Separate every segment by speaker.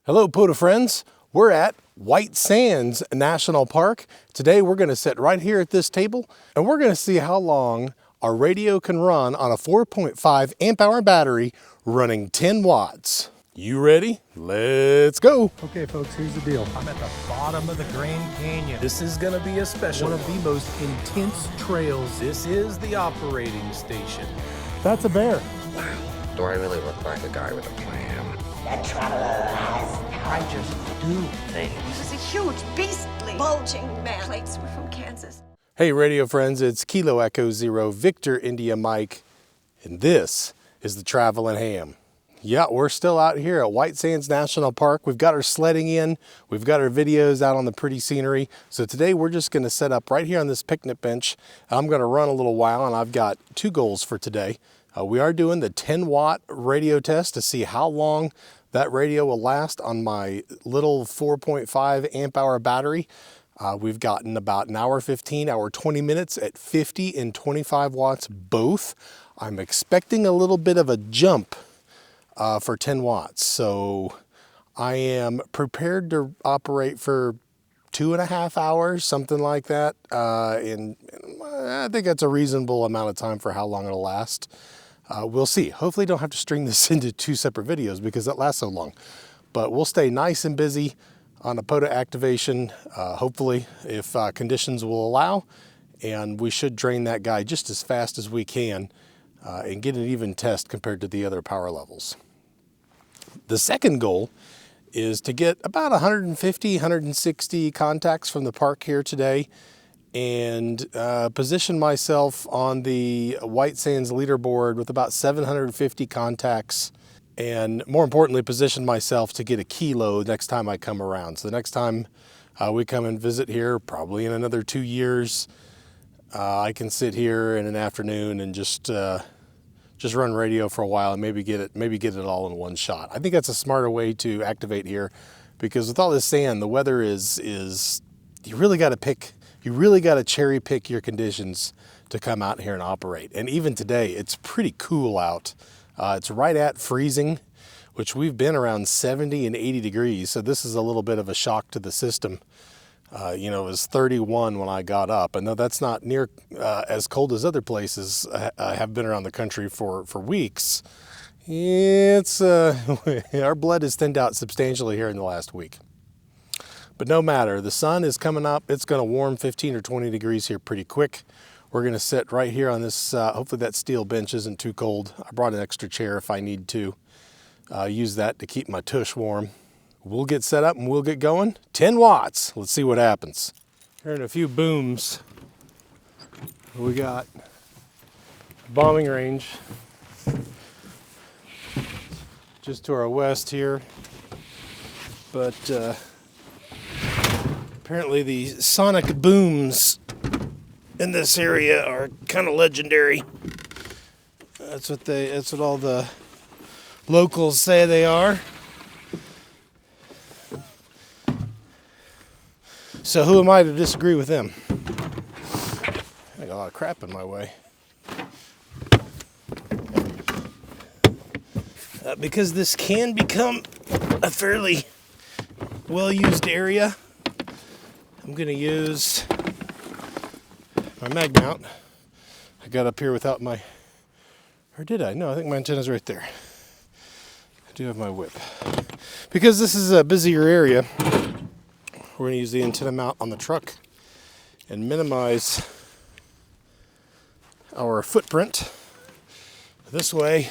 Speaker 1: Hello, POTA friends. We're at White Sands National Park. Today we're going to sit right here at this table and we're going to see how long our radio can run on a 4.5 amp hour battery running 10 watts. You ready? Let's go. Okay folks, here's the deal. I'm at the bottom of the Grand Canyon. This is going to be a special one of the most intense trails. This is the operating station. That's a bear.
Speaker 2: Wow, do I really look like a guy with a plan?
Speaker 3: That traveler has
Speaker 2: I just do things.
Speaker 4: This is a huge, beastly, bulging man. Plates were from Kansas.
Speaker 1: Hey radio friends, it's Kilo Echo Zero Victor India Mike, and this is the Travelin' Ham. Yeah, we're still out here at White Sands National Park. We've got our sledding in, we've got our videos out on the pretty scenery. So today we're just gonna set up right here on this picnic bench. I'm gonna run a little while and I've got two goals for today. We are doing the 10 watt radio test to see how long that radio will last on my little 4.5 amp hour battery. We've gotten about an hour 15, hour 20 minutes at 50 and 25 watts both. I'm expecting a little bit of a jump for 10 watts. So I am prepared to operate for 2.5 hours, something like that. And I think that's a reasonable amount of time for how long it'll last. We'll see. Hopefully don't have to string this into two separate videos because it lasts so long. But we'll stay nice and busy on a POTA activation, hopefully, if conditions will allow. And we should drain that guy just as fast as we can and get an even test compared to the other power levels. The second goal is to get about 150, 160 contacts from the park here today and position myself on the White Sands leaderboard with about 750 contacts, and more importantly, position myself to get a kilo next time I come around. So the next time we come and visit here, probably in another 2 years, I can sit here in an afternoon and just run radio for a while and maybe get it all in one shot. I think that's a smarter way to activate here, because with all this sand, the weather is you really got to cherry pick your conditions to come out here and operate. And even today, it's pretty cool out. It's right at freezing, which we've been around 70 and 80 degrees. So this is a little bit of a shock to the system. It was 31 when I got up. And though that's not near as cold as other places I have been around the country for weeks, it's our blood has thinned out substantially here in the last week. But no matter, the sun is coming up. It's going to warm 15 or 20 degrees here pretty quick. We're going to sit right here on this, hopefully that steel bench isn't too cold. I brought an extra chair if I need to. Use that to keep my tush warm. We'll get set up and we'll get going. 10 watts. Let's see what happens. Hearing a few booms. We got bombing range just to our west here. But apparently the sonic booms in this area are kind of legendary. That's what all the locals say they are. So who am I to disagree with them? I got a lot of crap in my way. Because this can become a fairly well-used area, I'm going to use my mag mount. I got up here without my, or did I? No, I think my antenna's right there. I do have my whip. Because this is a busier area, we're going to use the antenna mount on the truck and minimize our footprint. This way,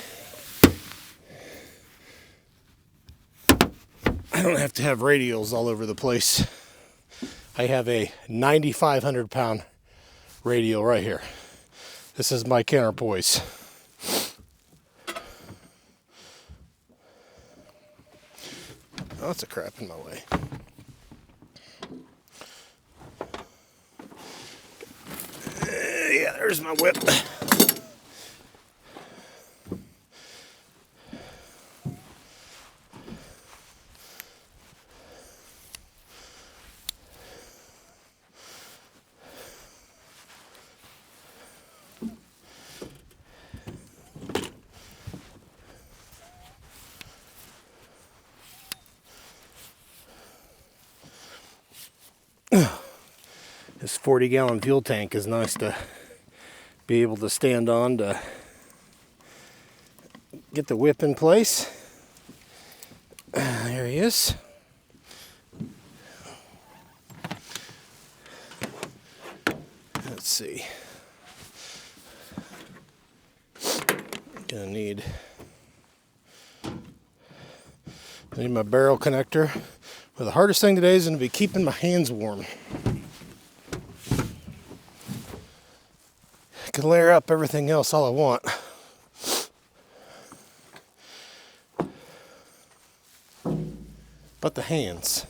Speaker 1: I don't have to have radials all over the place. I have a 9,500 pound radial right here. This is my counterpoise. Oh, that's a crap in my way. Yeah, there's my whip. This 40-gallon fuel tank is nice to be able to stand on to get the whip in place. There he is. Let's see. Gonna need my barrel connector. But the hardest thing today is going to be keeping my hands warm. I can layer up everything else all I want. But the hands.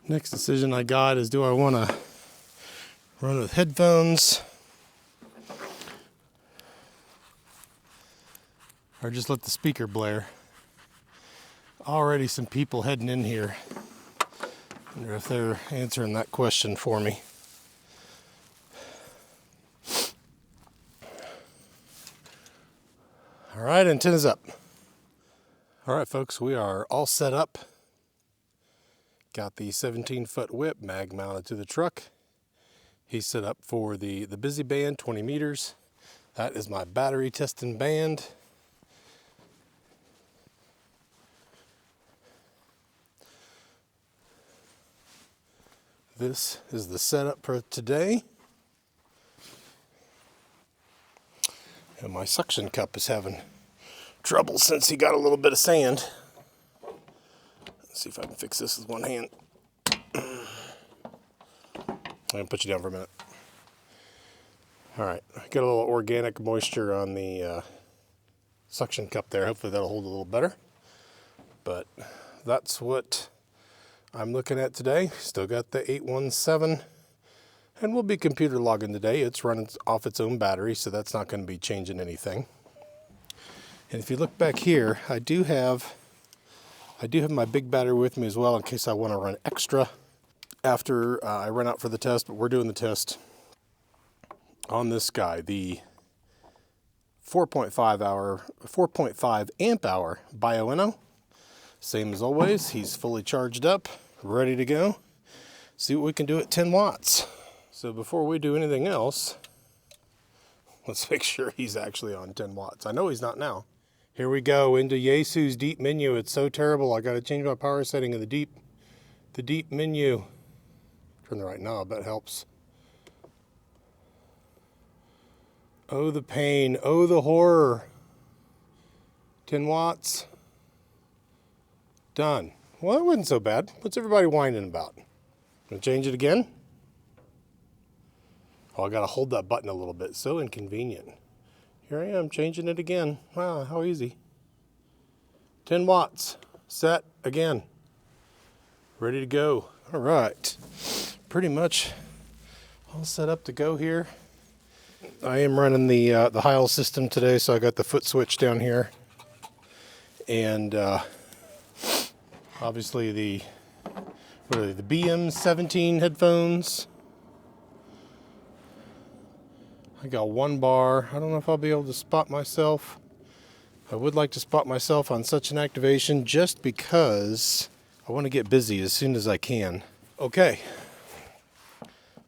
Speaker 1: Next decision I got is, do I want to run with headphones or just let the speaker blare? Already some people heading in here. I wonder if they're answering that question for me. All right, antennas up. All right, folks, we are all set up. Got the 17-foot whip mag mounted to the truck. He's set up for the busy band, 20 meters. That is my battery testing band. This is the setup for today. And my suction cup is having trouble since he got a little bit of sand. Let's see if I can fix this with one hand. I'm gonna put you down for a minute. All right, I got a little organic moisture on the suction cup there. Hopefully that'll hold a little better. But that's what I'm looking at today. Still got the 817, and we'll be computer logging today. It's running off its own battery, so that's not going to be changing anything. And if you look back here, I do have my big battery with me as well in case I want to run extra after I run out for the test. But we're doing the test on this guy, the 4.5 amp hour Bioenno. Same as always, he's fully charged up, ready to go. See what we can do at 10 watts. So before we do anything else, let's make sure he's actually on 10 watts. I know he's not now. Here we go into Yaesu's deep menu. It's so terrible. I got to change my power setting in the deep menu. Turn the right knob, that helps. Oh, the pain. Oh, the horror. 10 watts. Done. Well, that wasn't so bad. What's everybody whining about? Gonna change it again? Oh, I gotta hold that button a little bit. So inconvenient. Here I am, changing it again. Wow, how easy. 10 watts. Set again. Ready to go. All right. Pretty much all set up to go here. I am running the Heil system today, so I got the foot switch down here. And obviously the BM17 headphones. I got one bar. I don't know if I'll be able to spot myself. I would like to spot myself on such an activation just because I want to get busy as soon as I can. Okay.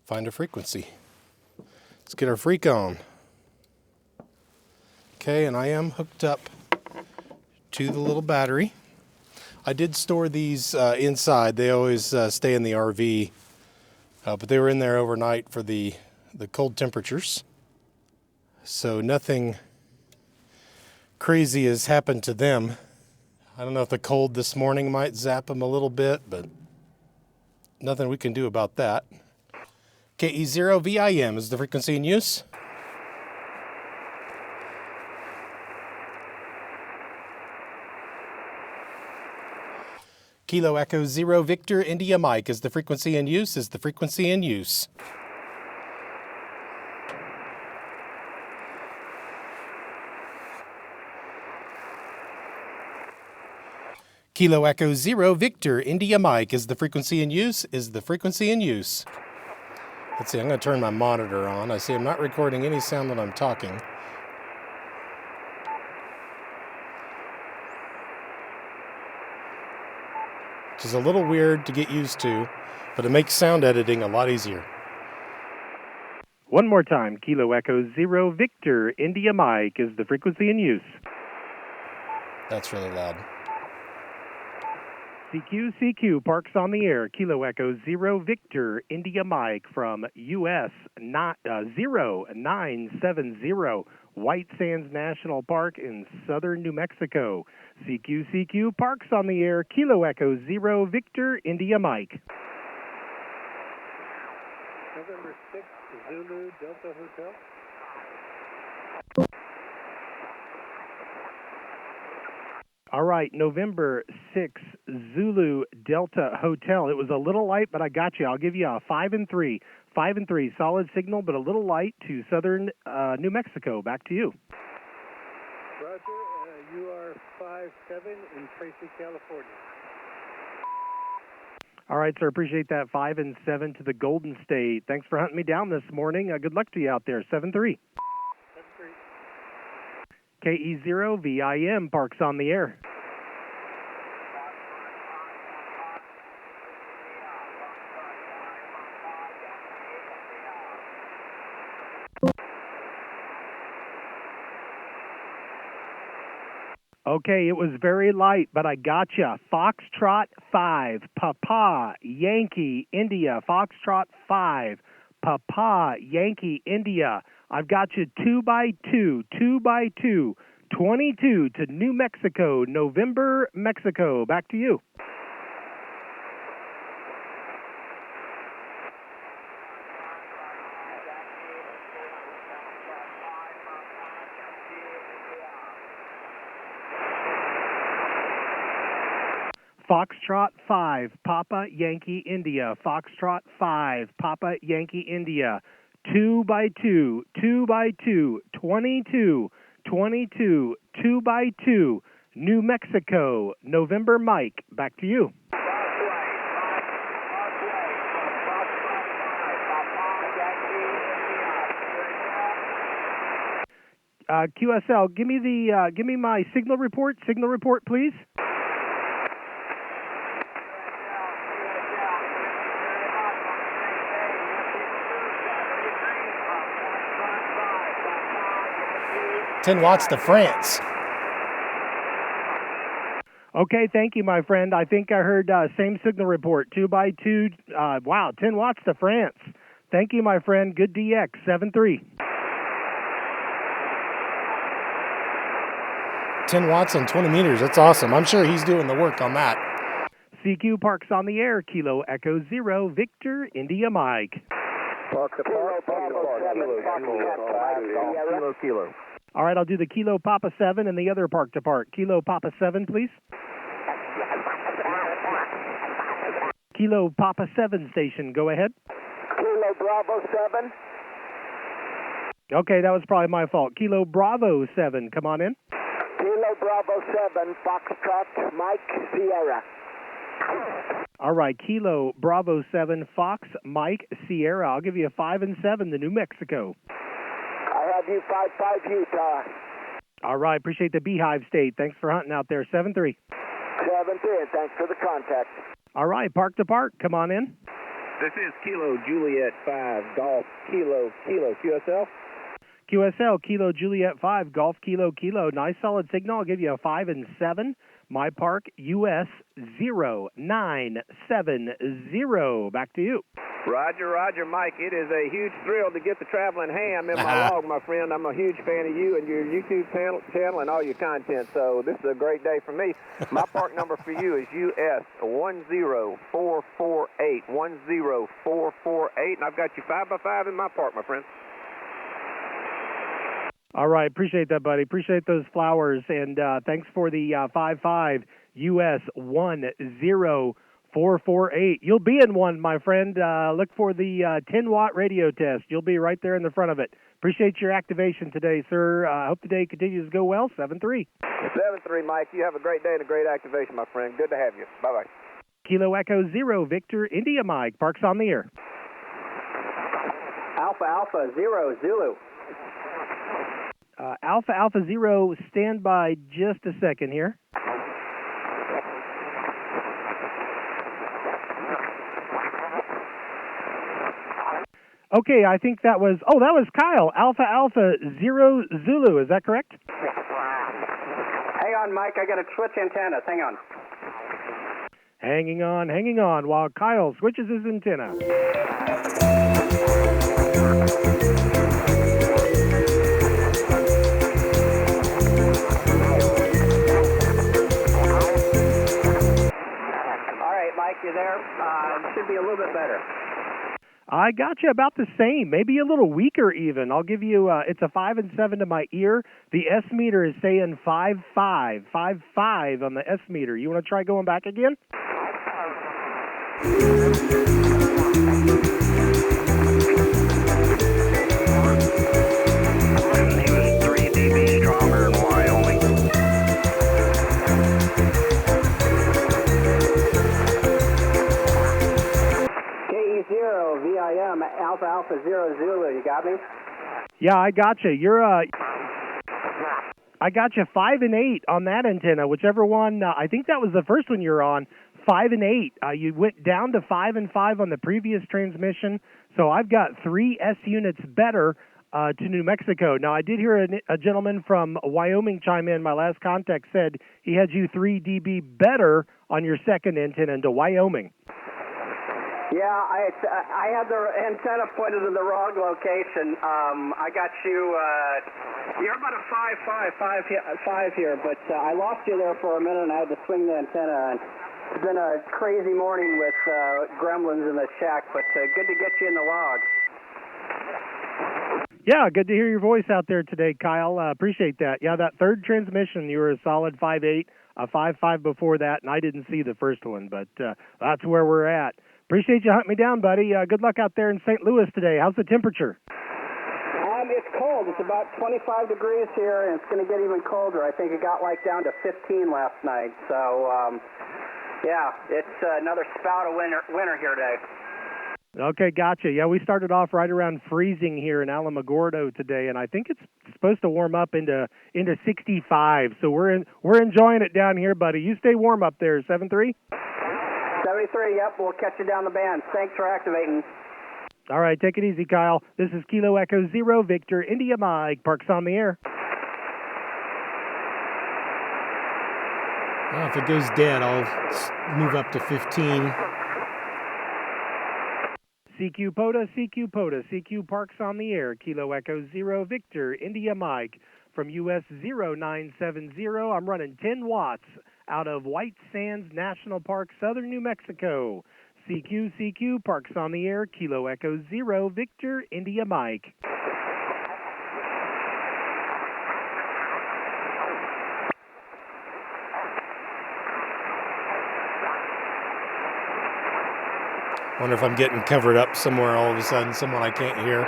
Speaker 1: Find a frequency. Let's get our freak on. Okay, and I am hooked up to the little battery. I did store these inside. They always stay in the RV, but they were in there overnight for the cold temperatures. So nothing crazy has happened to them. I don't know if the cold this morning might zap them a little bit, but nothing we can do about that. KE0VIM is the frequency in use. Kilo Echo 0 Victor India Mike is the frequency in use, Kilo Echo 0 Victor India Mike. Is the frequency in use? Is the frequency in use? Let's see, I'm going to turn my monitor on. I see I'm not recording any sound when I'm talking. Which is a little weird to get used to, but it makes sound editing a lot easier.
Speaker 5: One more time, Kilo Echo 0 Victor India Mike. Is the frequency in use?
Speaker 1: That's really loud.
Speaker 5: CQ, Parks on the air. Kilo Echo 0 Victor India Mike from US 0970 White Sands National Park in southern New Mexico. CQ, Parks on the air. Kilo Echo 0 Victor India Mike.
Speaker 6: November 6th, Zulu Delta Hotel.
Speaker 5: All right, November 6th, Zulu Delta Hotel. It was a little light, but I got you. I'll give you a 5 and 3. 5 and 3, solid signal, but a little light to southern New Mexico. Back to you.
Speaker 6: Roger, you are 5-7 in Tracy, California.
Speaker 5: All right, sir, appreciate that. 5 and 7 to the Golden State. Thanks for hunting me down this morning. Good luck to you out there. 7-3. 7-3. KE0 VIM, Parks on the air. Okay, it was very light, but I gotcha. Foxtrot 5, Papa, Yankee, India. Foxtrot 5, Papa, Yankee, India. I've got you 2x2, 2x2, 22 to New Mexico, November, Mexico. Back to you. Foxtrot 5, Papa Yankee India. Foxtrot 5, Papa Yankee India. 2x2, 2x2, 22, 22, 2x2, New Mexico, November Mike. Back to you. QSL, give me my signal report, please.
Speaker 1: $10 watts to France.
Speaker 5: Okay, thank you, my friend. I think I heard same signal report, 2x2. Wow, 10 watts to France. Thank you, my friend. Good DX, 7-3.
Speaker 1: 10 watts and 20 meters. That's awesome. I'm sure he's doing the work on that.
Speaker 5: CQ Parks on the air. Kilo Echo 0, Victor India Mike.
Speaker 6: Park to park, kilo.
Speaker 5: All right, I'll do the Kilo Papa 7 and the other park to park. Kilo Papa 7, please. Kilo Papa 7 station, go ahead.
Speaker 6: Kilo Bravo 7.
Speaker 5: Okay, that was probably my fault. Kilo Bravo 7, come on in.
Speaker 6: Kilo Bravo 7, Foxtrot, Mike, Sierra.
Speaker 5: All right, Kilo Bravo 7, Fox, Mike, Sierra. I'll give you a 5 and 7 to New Mexico.
Speaker 6: I have you 5-5 Utah.
Speaker 5: All right, appreciate the Beehive State. Thanks for hunting out there. 7-3.
Speaker 6: 7-3, and thanks for the contact.
Speaker 5: All right, park to park. Come on in.
Speaker 7: This is Kilo Juliet 5, Golf, Kilo, QSL.
Speaker 5: QSL, Kilo Juliet 5, Golf, Kilo. Nice solid signal. I'll give you a 5 and 7. My park, US 0970. Back to you.
Speaker 7: Roger, Mike. It is a huge thrill to get the Travelin ham in my log, my friend. I'm a huge fan of you and your YouTube channel and all your content, so this is a great day for me. My park number for you is US 10448, 10448, and I've got you 5x5 in my park, my friend.
Speaker 5: All right, appreciate that, buddy. Appreciate those flowers, and thanks for the 5-5 US 10448. You'll be in one, my friend. Look for the 10-watt radio test. You'll be right there in the front of it. Appreciate your activation today, sir. I hope the day continues to go well. 7-3.
Speaker 7: 7-3, Mike. You have a great day and a great activation, my friend. Good to have you. Bye-bye.
Speaker 5: Kilo Echo Zero Victor India Mike. Parks on the air.
Speaker 8: Alpha Alpha Zero Zulu.
Speaker 5: Alpha Alpha Zero, stand by just a second here. Okay, I think that was Kyle. Alpha Alpha Zero Zulu, is that correct?
Speaker 8: Hang on, Mike. I got to switch antennas. Hang on.
Speaker 5: Hanging on while Kyle switches his antenna.
Speaker 8: All right, Mike, you there? Should be a little bit better.
Speaker 5: I got you about the same, maybe a little weaker even. I'll give you, it's a 5 and 7 to my ear. The S meter is saying 5.5, 5.5 on the S meter. You want to try going back again?
Speaker 2: He was 3 dB stronger in Wyoming.
Speaker 8: KE0 VIM Alpha Alpha Zero Zulu. You got me?
Speaker 5: Yeah, I got you. I got you 5 and 8 on that antenna, whichever one. I think that was the first one you're on. 5 and 8. You went down to 5 and 5 on the previous transmission, so I've got 3 S units better to New Mexico. Now, I did hear a gentleman from Wyoming chime in. My last contact said he had you 3 dB better on your second antenna into Wyoming.
Speaker 8: Yeah, I had the antenna pointed in the wrong location. I got you. You're about a 5 here, but I lost you there for a minute, and I had to swing the antenna. And it's been a crazy morning with gremlins in the shack, but good to get you in the log.
Speaker 5: Yeah, good to hear your voice out there today, Kyle. Appreciate that. Yeah, that third transmission, you were a solid 5.8, a 5.5 before that, and I didn't see the first one, but that's where we're at. Appreciate you hunting me down, buddy. Good luck out there in St. Louis today. How's the temperature?
Speaker 8: It's cold. It's about 25 degrees here, and it's going to get even colder. I think it got down to 15 last night. So, yeah, it's another spout of winter here today.
Speaker 5: Okay, gotcha. Yeah, we started off right around freezing here in Alamogordo today, and I think it's supposed to warm up into 65. So we're enjoying it down here, buddy. You stay warm up there, 7-3?
Speaker 8: 73, yep. We'll catch you down the band. Thanks for activating.
Speaker 5: All right, take it easy, Kyle. This is Kilo Echo Zero Victor India Mike. Parks on the air.
Speaker 1: Well, if it goes dead, I'll move up to 15.
Speaker 5: CQ POTA, CQ POTA, CQ Parks on the air. Kilo Echo Zero Victor India Mike from US 0970. I'm running 10 watts out of White Sands National Park, southern New Mexico. CQ Parks on the air. Kilo Echo Zero Victor India Mike.
Speaker 1: Wonder if I'm getting covered up somewhere all of a sudden, someone I can't hear.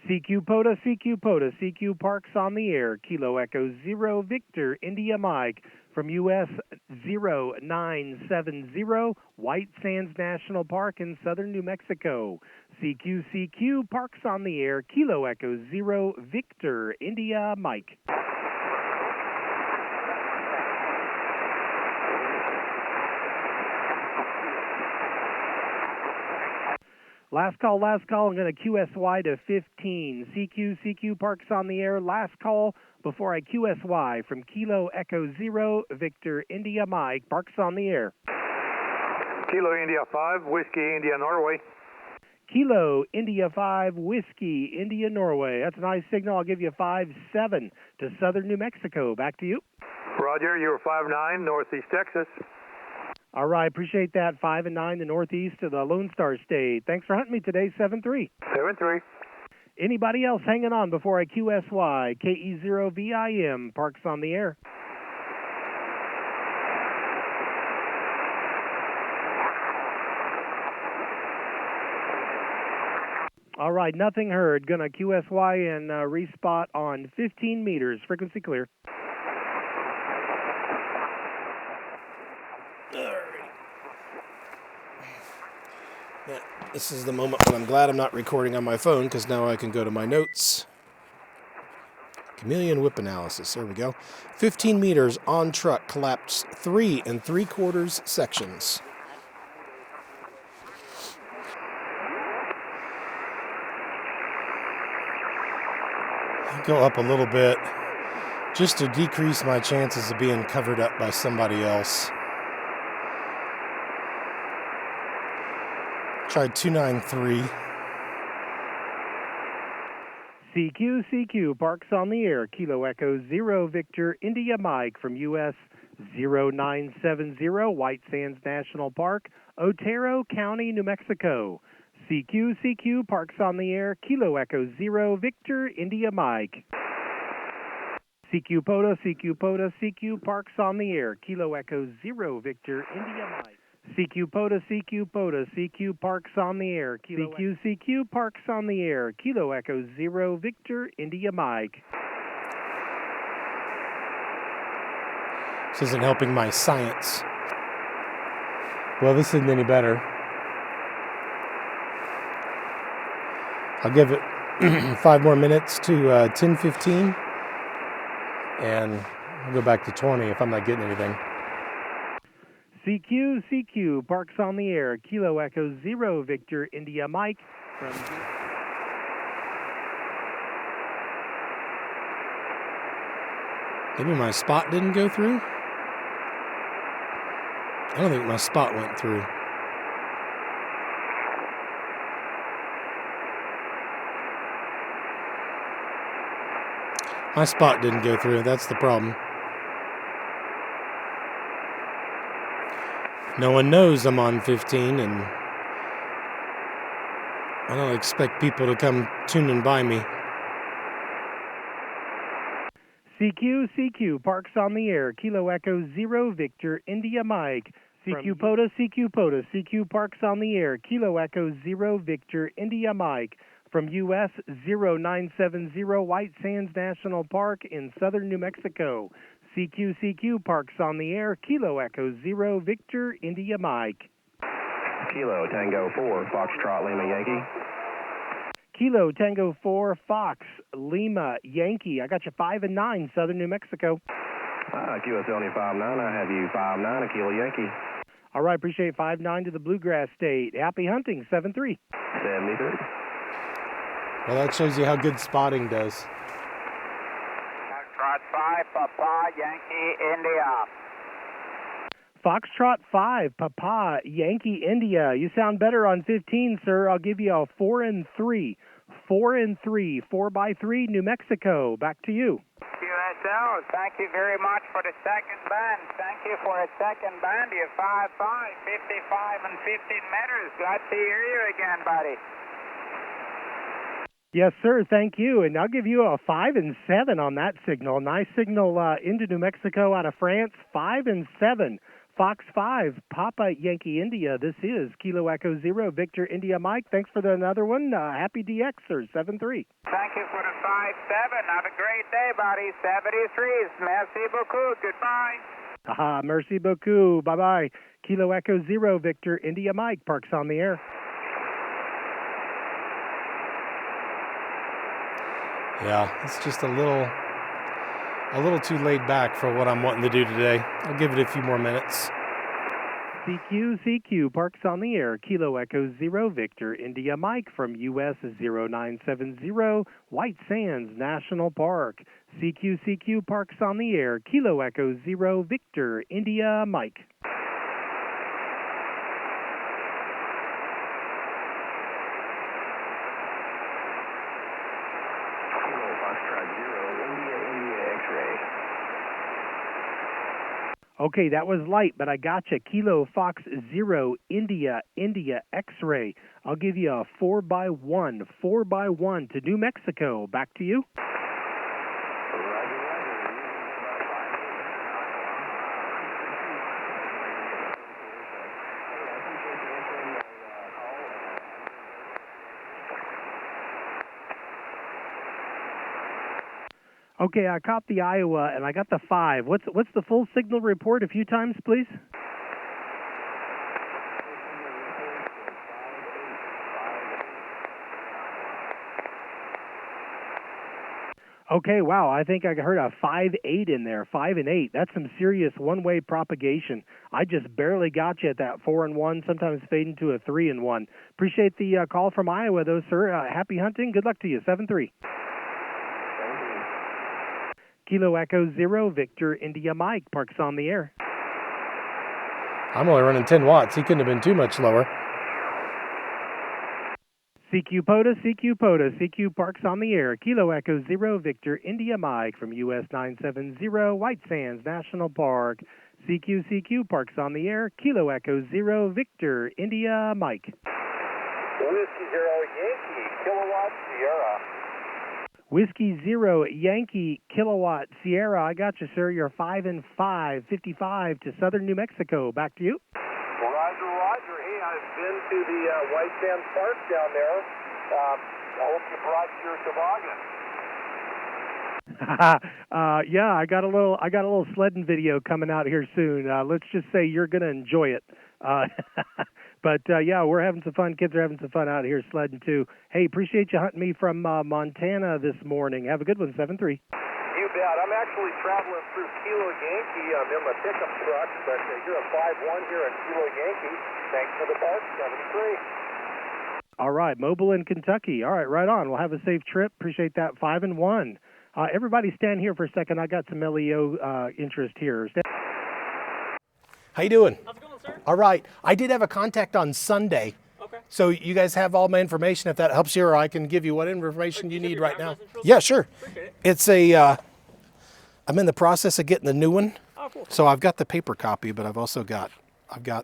Speaker 5: CQ POTA, CQ POTA, CQ Parks on the air. Kilo Echo Zero Victor India Mike from US 0970, White Sands National Park in southern New Mexico. CQ Parks on the air. Kilo Echo Zero Victor India Mike. Last call. I'm going to QSY to 15. CQ Parks on the air. Last call before I QSY from Kilo Echo Zero Victor India Mike. Parks on the air.
Speaker 6: Kilo India 5, Whiskey India Norway.
Speaker 5: Kilo India 5, Whiskey India Norway. That's a nice signal. I'll give you 5-7 to southern New Mexico. Back to you.
Speaker 6: Roger, you were 5-9, Northeast Texas.
Speaker 5: All right, appreciate that. 5 and 9, the northeast of the Lone Star State. Thanks for hunting me today, 7-3.
Speaker 6: 7-3.
Speaker 5: Anybody else hanging on before I QSY? KE0VIM, Parks on the air. All right, nothing heard. Gonna QSY and respot on 15 meters. Frequency clear.
Speaker 1: Yeah, this is the moment when I'm glad I'm not recording on my phone, because now I can go to my notes. Chameleon whip analysis. There we go. 15 meters on truck collapsed 3 3/4 sections. I'll go up a little bit just to decrease my chances of being covered up by somebody else. Tried 293.
Speaker 5: CQ, Parks on the air. Kilo Echo 0, Victor, India Mike from US 0970, White Sands National Park, Otero County, New Mexico. CQ, Parks on the air. Kilo Echo 0, Victor, India Mike. CQ POTA, Parks on the air. Kilo Echo 0, Victor, India Mike. CQ POTA, CQ Parks on the air. CQ Parks on the air. Kilo Echo 0, Victor, India Mike.
Speaker 1: This isn't helping my science. Well, this isn't any better. I'll give it 5 more minutes to 10:15, and I'll go back to 20 if I'm not getting anything.
Speaker 5: CQ, Parks on the air. Kilo Echo 0, Victor, India Mike from...
Speaker 1: Maybe my spot didn't go through? I don't think my spot went through. My spot didn't go through. That's the problem. No one knows I'm on 15, and I don't expect people to come tuning by me.
Speaker 5: CQ, Parks on the air. Kilo Echo 0, Victor, India Mike. CQ POTA, Parks on the air. Kilo Echo 0, Victor, India Mike. From US 0970, White Sands National Park in southern New Mexico. CQ, Parks on the air. Kilo Echo 0, Victor, India Mike.
Speaker 7: Kilo Tango 4, Foxtrot Lima Yankee.
Speaker 5: Kilo Tango 4, Fox Lima Yankee. I got you 5 and 9, southern New Mexico.
Speaker 7: QS only 5-9. I have you 5-9, a Kilo Yankee.
Speaker 5: All right, appreciate 5-9 to the Bluegrass State. Happy hunting, 7-3.
Speaker 7: 73.
Speaker 1: Well, that shows you how good spotting does.
Speaker 2: Foxtrot 5, Papa, Yankee, India.
Speaker 5: Foxtrot 5, Papa, Yankee, India. You sound better on 15, sir. I'll give you a 4 and 3. 4 and 3, 4x3, New Mexico. Back to you.
Speaker 2: QSOs, thank you very much for the second band. Thank you for a second band. You're 5-5, 55 and 15 meters. Glad to hear you again, buddy.
Speaker 5: Yes, sir. Thank you. And I'll give you a 5 and 7 on that signal. Nice signal into New Mexico out of France. 5 and 7. Fox 5, Papa Yankee India. This is Kilo Echo 0, Victor India Mike. Thanks for another one. Happy DXers, 7-3.
Speaker 2: Thank you for the 5-7. Have a great day, buddy. 73s. Merci beaucoup. Goodbye.
Speaker 5: Merci beaucoup. Bye-bye. Kilo Echo 0, Victor India Mike. Parks on the air.
Speaker 1: Yeah, it's just a little too laid back for what I'm wanting to do today. I'll give it a few more minutes.
Speaker 5: CQ, Parks on the air. Kilo Echo 0, Victor India Mike from US 0970, White Sands National Park. CQ, Parks on the air. Kilo Echo 0, Victor India Mike. Okay, that was light, but I got you. Kilo Fox 0, India X-ray. I'll give you a 4x1 to New Mexico. Back to you. Okay, I caught the Iowa and I got the 5. What's the full signal report a few times, please? Okay, wow, I think I heard a 5-8 in there, 5 and 8. That's some serious one-way propagation. I just barely got you at that 4 and 1, sometimes fading to a 3 and 1. Appreciate the call from Iowa, though, sir. Happy hunting. Good luck to you. 7-3. Kilo Echo 0, Victor India Mike, Parks on the air.
Speaker 1: I'm only running 10 watts. He couldn't have been too much lower.
Speaker 5: CQ POTA, CQ POTA, CQ Parks on the air. Kilo Echo 0, Victor India Mike from US 970, White Sands National Park. CQ Parks on the air. Kilo Echo 0, Victor India Mike.
Speaker 7: Whiskey 0 Yankee, Kilowatt Sierra.
Speaker 5: Whiskey 0 Yankee Kilowatt Sierra. I got you, sir. You're 5 and 5, 55 to southern New Mexico. Back to you.
Speaker 7: Roger, Roger. Hey, I've been to the White Sands Park down there. I hope you brought your toboggan.
Speaker 5: Yeah, I got a little sledding video coming out here soon. Let's just say you're gonna enjoy it. But yeah, we're having some fun. Kids are having some fun out here sledding too. Hey, appreciate you hunting me from Montana this morning. Have a good one. 7-3.
Speaker 7: You bet. I'm actually traveling through Kilo Yankee. I'm in my pickup truck, but you're a 5-1 here at Kilo Yankee. Thanks for the park. 7-3.
Speaker 5: All right, Mobile in Kentucky. All right, right on. We'll have a safe trip. Appreciate that. 5 and 1. Everybody stand here for a second. I got some LEO interest here.
Speaker 1: How you doing?
Speaker 9: How's it going, sir?
Speaker 1: All right. I did have a contact on Sunday.
Speaker 9: Okay.
Speaker 1: So you guys have all my information if that helps you, or I can give you what information you need right now.
Speaker 9: license real
Speaker 1: Yeah,
Speaker 9: quick?
Speaker 1: sure.
Speaker 9: Appreciate it.
Speaker 1: It's I'm in the process of getting the new one.
Speaker 9: Oh, cool.
Speaker 1: So I've got the paper copy, but I've also got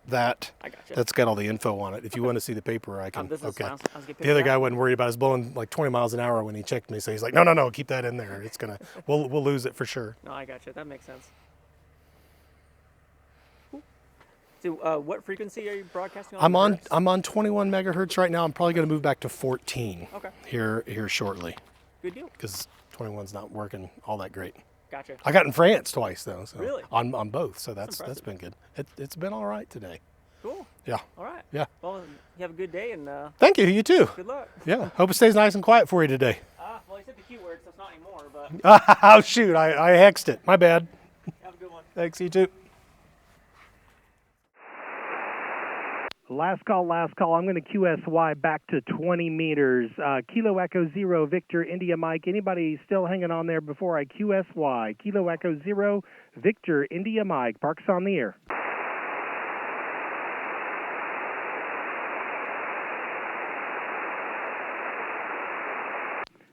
Speaker 1: that.
Speaker 9: I gotcha.
Speaker 1: That's got all the info on it. If you want to see the paper, I can.
Speaker 9: this is
Speaker 1: Okay.
Speaker 9: fine. I'll get
Speaker 1: The other
Speaker 9: paper
Speaker 1: guy
Speaker 9: out.
Speaker 1: wasn't worried about us blowing like 20 miles an hour when he checked me, so he's like, no, keep that in there. It's gonna, we'll lose it for sure.
Speaker 9: No, I gotcha. That makes sense. Cool. So, what frequency are you broadcasting on?
Speaker 1: I'm on 21 megahertz right now. I'm probably going to move back to 14
Speaker 9: Okay.
Speaker 1: here shortly
Speaker 9: Good deal.
Speaker 1: because 21's not working all that great.
Speaker 9: Gotcha.
Speaker 1: I got in France twice though. So
Speaker 9: Really?
Speaker 1: On both, so that's
Speaker 9: impressive.
Speaker 1: been good. It's been all right today.
Speaker 9: Cool.
Speaker 1: Yeah.
Speaker 9: All right.
Speaker 1: Yeah.
Speaker 9: Well, you have a good day and
Speaker 1: Thank you. You too.
Speaker 9: good luck.
Speaker 1: Yeah. Hope it stays nice and quiet for you today.
Speaker 9: Well, you said the Q word, so it's not anymore, but
Speaker 1: Oh shoot! I hexed it. My bad.
Speaker 9: have a good one.
Speaker 1: Thanks. You too.
Speaker 5: Last call. I'm going to QSY back to 20 meters. Kilo Echo 0, Victor India Mike. Anybody still hanging on there before I QSY? Kilo Echo 0, Victor India Mike. Parks on the air.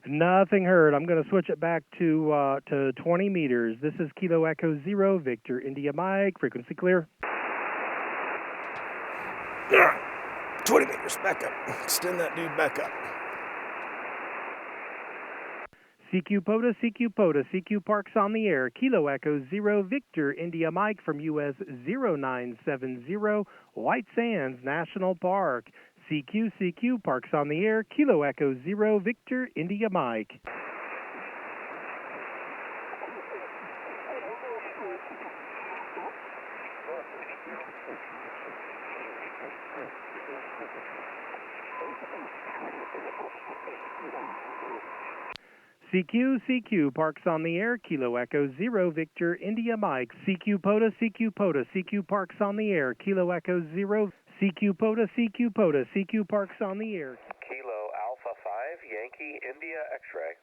Speaker 5: Nothing heard. I'm going to switch it back to 20 meters. This is Kilo Echo 0, Victor India Mike. Frequency clear.
Speaker 1: 20 meters back up. Extend that dude back up.
Speaker 5: CQ POTA, CQ POTA, CQ Parks on the air. Kilo Echo 0, Victor India Mike from US 0970, White Sands National Park. CQ Parks on the air. Kilo Echo 0, Victor India Mike. CQ Parks on the air. Kilo Echo 0, Victor India Mike. CQ POTA, CQ Parks on the air. Kilo Echo 0, CQ POTA, CQ Parks on the air.
Speaker 7: Kilo Alpha 5 Yankee India X-ray.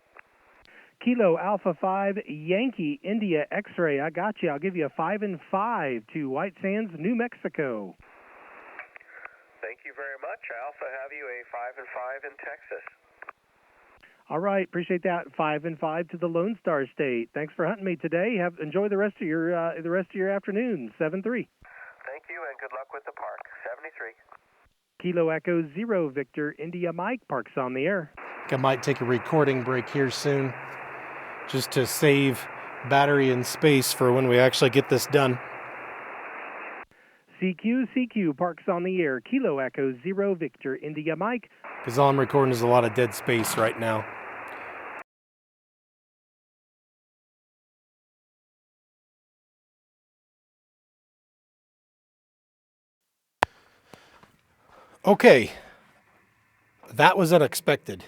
Speaker 5: Kilo Alpha 5 Yankee India X-ray. I got you. I'll give you a 5 and 5 to White Sands, New Mexico.
Speaker 7: Thank you very much. I also have you a 5 and 5 in Texas.
Speaker 5: All right, appreciate that. 5 and 5 to the Lone Star State. Thanks for hunting me today. Enjoy the rest of your afternoon. 7-3.
Speaker 7: Thank you and good luck with the park. 73.
Speaker 5: Kilo Echo 0, Victor India Mike. Parks on the air.
Speaker 1: I might take a recording break here soon, just to save battery and space for when we actually get this done.
Speaker 5: CQ Parks on the air. Kilo Echo 0, Victor India Mike.
Speaker 1: Because all I'm recording is a lot of dead space right now. Okay, that was unexpected.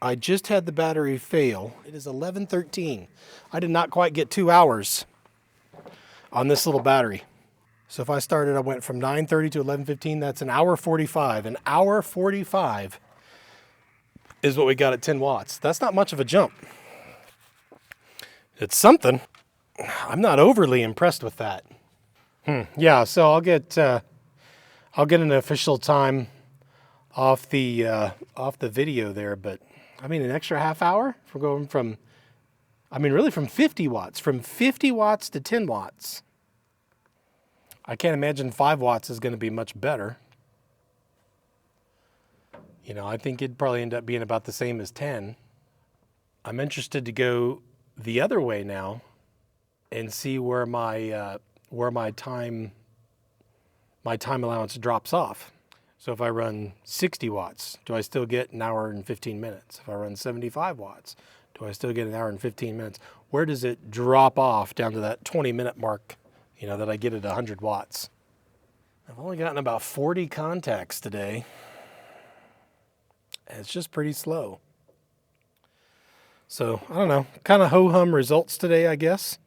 Speaker 1: I just had the battery fail. It is 11:13. I did not quite get 2 hours on this little battery. So if I started, I went from 9:30 to 11:15. That's an hour 45. An hour 45 is what we got at 10 watts. That's not much of a jump. It's something. I'm not overly impressed with that. Yeah, so I'll get an official time off the video there, but I mean an extra half hour for going from, I mean really from 50 watts to 10 watts. I can't imagine 5 watts is going to be much better. You know, I think it'd probably end up being about the same as 10. I'm interested to go the other way now and see where my time allowance drops off. So if I run 60 watts, do I still get an hour and 15 minutes? If I run 75 watts, do I still get an hour and 15 minutes? Where does it drop off down to that 20-minute mark, you know, that I get at 100 watts? I've only gotten about 40 contacts today. It's just pretty slow. So, I don't know, kind of ho-hum results today, I guess.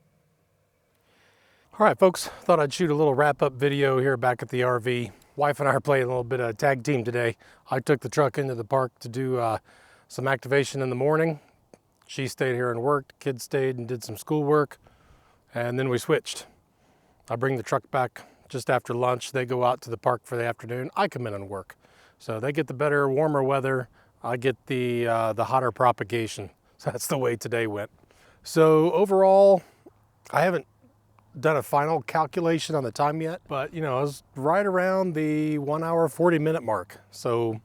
Speaker 1: All right, folks, thought I'd shoot a little wrap-up video here back at the RV. Wife and I are playing a little bit of tag team today. I took the truck into the park to do some activation in the morning. She stayed here and worked. Kids stayed and did some schoolwork. And then we switched. I bring the truck back just after lunch. They go out to the park for the afternoon. I come in and work. So they get the better, warmer weather. I get the hotter propagation. So that's the way today went. So overall, I haven't done a final calculation on the time yet, but you know, I was right around the 1 hour, 40-minute mark. So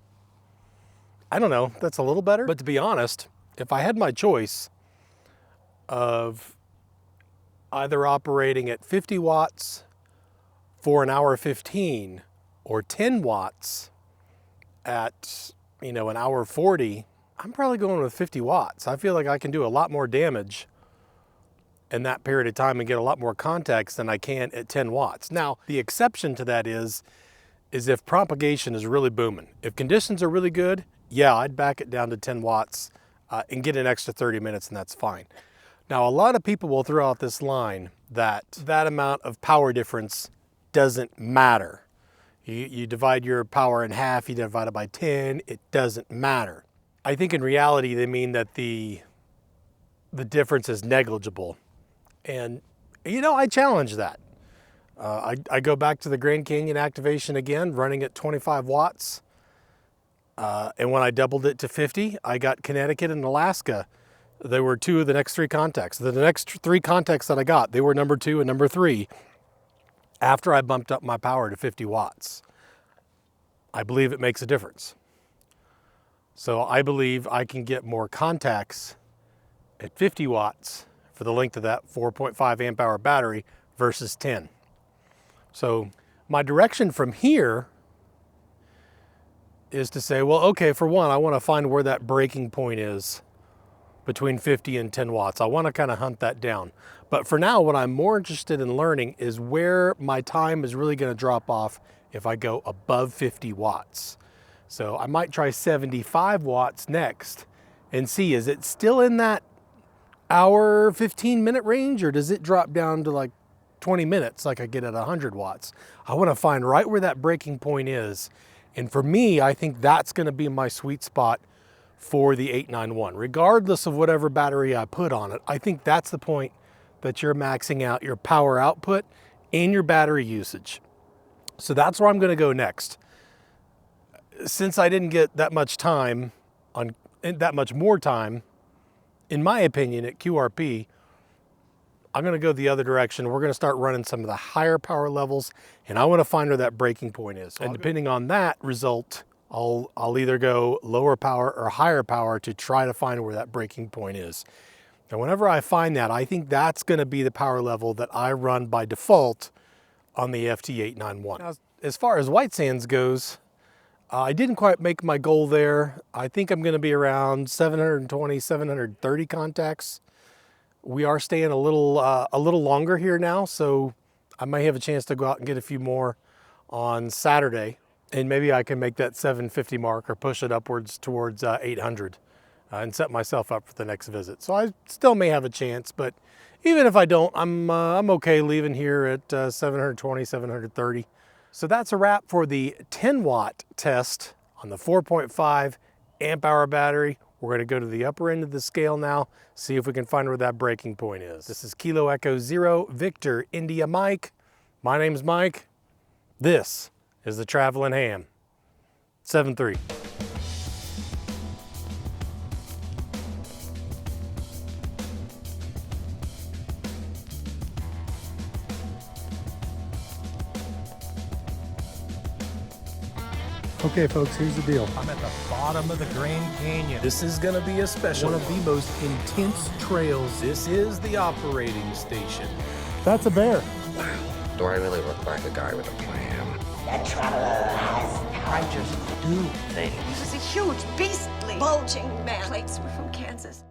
Speaker 1: I don't know, that's a little better. But to be honest, if I had my choice of either operating at 50 watts for an hour 15 or 10 watts at, you know, an hour 40, I'm probably going with 50 watts. I feel like I can do a lot more damage in that period of time and get a lot more contacts than I can at 10 watts. Now, the exception to that is if propagation is really booming. If conditions are really good, yeah, I'd back it down to 10 watts and get an extra 30 minutes, and that's fine. Now, a lot of people will throw out this line that amount of power difference doesn't matter. You divide your power in half, you divide it by 10, it doesn't matter. I think in reality, they mean that the difference is negligible. And, you know, I challenge that. I go back to the Grand Canyon activation again, running at 25 watts. And when I doubled it to 50, I got Connecticut and Alaska. There were 2 of the next 3 contacts. The next 3 contacts that I got, they were number 2 and number 3 after I bumped up my power to 50 watts. I believe it makes a difference. So I believe I can get more contacts at 50 watts for the length of that 4.5 amp hour battery versus 10. So my direction from here is to say, well, okay, for one, I want to find where that breaking point is between 50 and 10 watts. I want to kind of hunt that down. But for now, what I'm more interested in learning is where my time is really going to drop off if I go above 50 watts. So I might try 75 watts next and see, is it still in that hour, 15-minute range, or does it drop down to like 20 minutes like I get at 100 watts? I want to find right where that breaking point is. And for me, I think that's going to be my sweet spot for the 891. Regardless of whatever battery I put on it, I think that's the point that you're maxing out your power output and your battery usage. So that's where I'm going to go next. Since I didn't get that much time on that much more time, in my opinion, at QRP, I'm going to go the other direction. We're going to start running some of the higher power levels, and I want to find where that breaking point is. And depending on that result, I'll either go lower power or higher power to try to find where that breaking point is. And whenever I find that, I think that's going to be the power level that I run by default on the FT-891. Now, as far as white sands goes, I didn't quite make my goal there. I think I'm going to be around 720, 730 contacts. We are staying a little longer here now, so I may have a chance to go out and get a few more on Saturday. And maybe I can make that 750 mark or push it upwards towards 800 and set myself up for the next visit. So I still may have a chance, but even if I don't, I'm okay leaving here at 720, 730. So that's a wrap for the 10 watt test on the 4.5 amp hour battery. We're gonna go to the upper end of the scale now, see if we can find where that breaking point is. This is Kilo Echo Zero Victor India Mike. My name's Mike. This is the Travelin' Ham. 7-3. Okay folks, here's the deal. I'm at the bottom of the Grand Canyon. This is gonna be a special one of the most intense trails. This is the operating station. That's a bear.
Speaker 3: Wow. Do I really look like a guy with a plan?
Speaker 4: That traveler has
Speaker 3: I just do things.
Speaker 4: He was a huge, beastly, bulging man. Plates were from Kansas.